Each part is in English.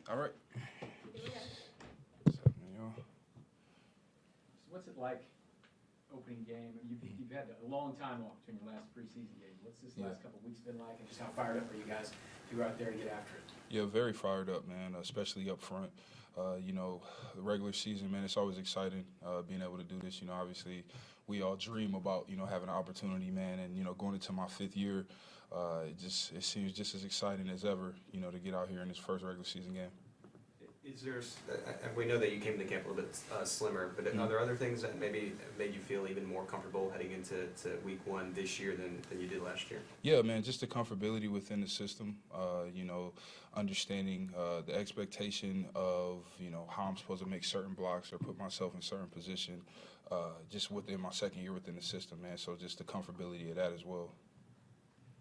All right. So what's it like opening game? You've had a long time off between your last preseason game. What's this last couple of weeks been like, and just how fired up are you guys to go out there and get after it? Yeah, very fired up, man, especially up front. The regular season, man, it's always exciting being able to do this. Obviously, we all dream about, having an opportunity, man, and, going into my fifth year, it seems just as exciting as ever, to get out here in this first regular season game. Is there? We know that you came to camp a little bit slimmer, but are there other things that maybe made you feel even more comfortable heading into week one this year than you did last year? Yeah, man, just the comfortability within the system. Understanding the expectation of how I'm supposed to make certain blocks or put myself in certain position. Just within my second year within the system, man. So just the comfortability of that as well.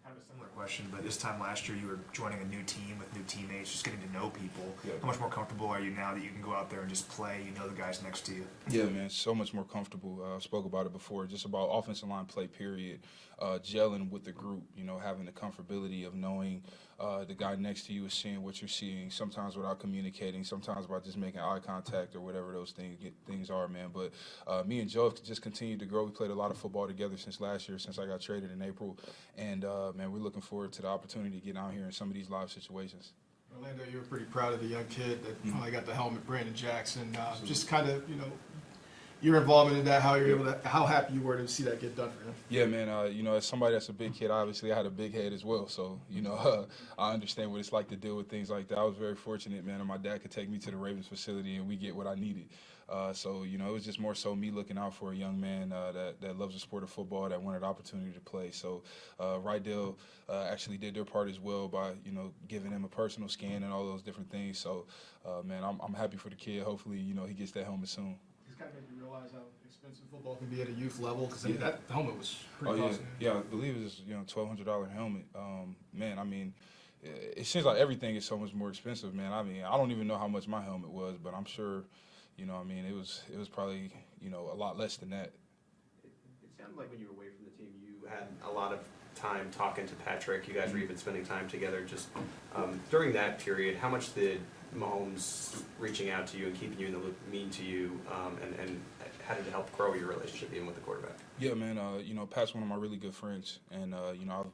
Kind of a similar question, but this time last year you were joining a new team with new teammates, just getting to know people. Yeah. How much more comfortable are you now that you can go out there and just play, you know the guys next to you? Yeah, man, so much more comfortable. I spoke about it before, just about offensive line play, period. Gelling with the group, having the comfortability of knowing the guy next to you is seeing what you're seeing, sometimes without communicating, sometimes by just making eye contact or whatever those things are, man. But me and Joe have just continued to grow. We played a lot of football together since last year, since I got traded in April. And, man, we're looking forward to the opportunity to get out here in some of these live situations. Orlando, you were pretty proud of the young kid that finally got the helmet, Brandon Jackson. Just kind of, your involvement in that, how happy you were to see that get done for him. Yeah, man. As somebody that's a big kid, obviously I had a big head as well. So, I understand what it's like to deal with things like that. I was very fortunate, man, and my dad could take me to the Ravens facility and we get what I needed. So, it was just more so me looking out for a young man that loves the sport of football, that wanted the opportunity to play. So, Rydell actually did their part as well by, giving him a personal scan and all those different things. So, man, I'm happy for the kid. Hopefully, he gets that helmet soon. It's kind of made you realize how expensive football can be at a youth level, because that helmet was pretty yeah. costly. Yeah, I believe it was $1,200 helmet. Man, I mean, it seems like everything is so much more expensive, man. I mean, I don't even know how much my helmet was, but I'm sure, it was probably a lot less than that. It sounded like when you were away from the team, you had a lot of time talking to Patrick. You guys were even spending time together. Just during that period, how much did Mahomes reaching out to you and keeping you in the loop mean to you, and how did it help grow your relationship even with the quarterback? Yeah, man. Pat's one of my really good friends, and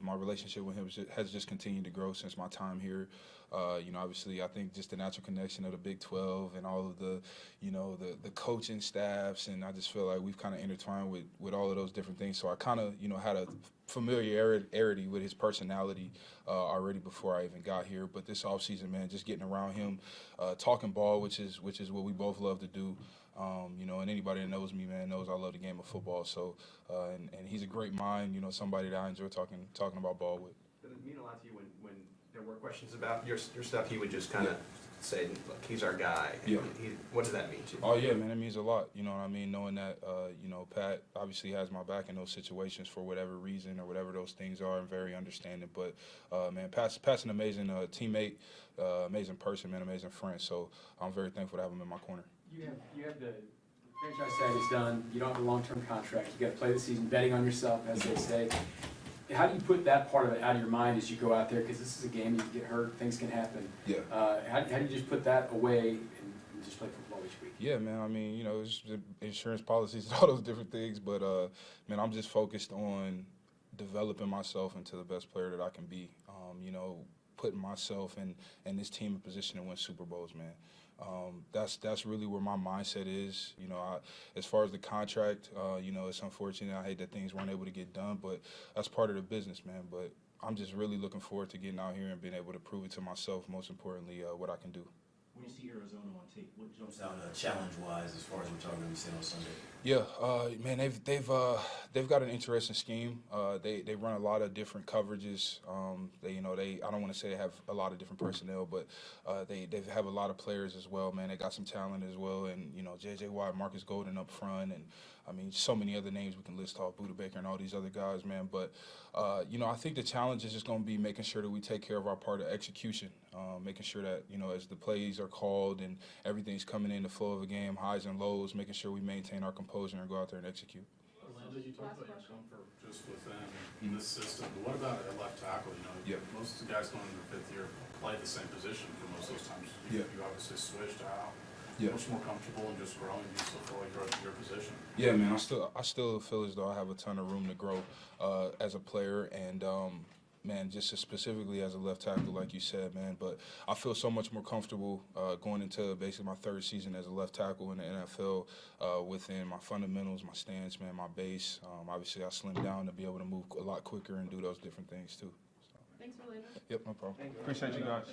my relationship with him has just continued to grow since my time here. Obviously, I think just the natural connection of the Big 12 and all of the coaching staffs, and I just feel like we've kind of intertwined with all of those different things. So I kind of had a familiarity with his personality already before I even got here. But this offseason, man, just getting around him, talking ball, which is what we both love to do. And anybody that knows me, man, knows I love the game of football. So, and he's a great mind, somebody that I enjoy talking about ball with. Did it mean a lot to you when there were questions about your stuff? He would just kind of say, "Look, he's our guy." Yeah. What does that mean to you? Oh yeah, man, it means a lot. You know what I mean? Knowing that, Pat obviously has my back in those situations for whatever reason or whatever those things are, and very understanding. But man, Pat's an amazing teammate, amazing person, man, amazing friend. So I'm very thankful to have him in my corner. You have the franchise tag is done. You don't have a long-term contract. You got to play the season betting on yourself, as they say. How do you put that part of it out of your mind as you go out there? Because this is a game, you can get hurt, things can happen. Yeah. How do you just put that away and just play football each week? Yeah, man. I mean, it's insurance policies and all those different things. But, man, I'm just focused on developing myself into the best player that I can be. Putting myself and this team in position to win Super Bowls, man. That's really where my mindset is. As far as the contract, it's unfortunate. I hate that things weren't able to get done, but that's part of the business, man. But I'm just really looking forward to getting out here and being able to prove it to myself, most importantly, what I can do. When you see Arizona on tape, what jumps out challenge-wise as far as what y'all going to be seeing on Sunday? Yeah, man, they've got an interesting scheme. They run a lot of different coverages. I don't want to say they have a lot of different personnel, but they have a lot of players as well, man. They got some talent as well, and J.J. Watt, Marcus Golden up front, and I mean so many other names we can list off, Buda Baker and all these other guys, man. But I think the challenge is just going to be making sure that we take care of our part of execution, making sure that as the plays are called and everything's coming in the flow of a game, highs and lows, making sure we maintain our composure and go out there and execute. Orlando, you talked about your comfort just within this system, but what about at left tackle? Yeah. Most of the guys going into their fifth year play the same position for most practice those times? Yeah. You obviously switched out. Yeah. Much more comfortable and just growing. You still feel like you're at your position. Yeah, man. I still feel as though I have a ton of room to grow as a player, and man, just specifically as a left tackle, like you said, man. But I feel so much more comfortable going into basically my third season as a left tackle in the NFL within my fundamentals, my stance, man, my base. Obviously, I slimmed down to be able to move a lot quicker and do those different things too. So. Thanks, Orlando. Yep, no problem. Appreciate you guys.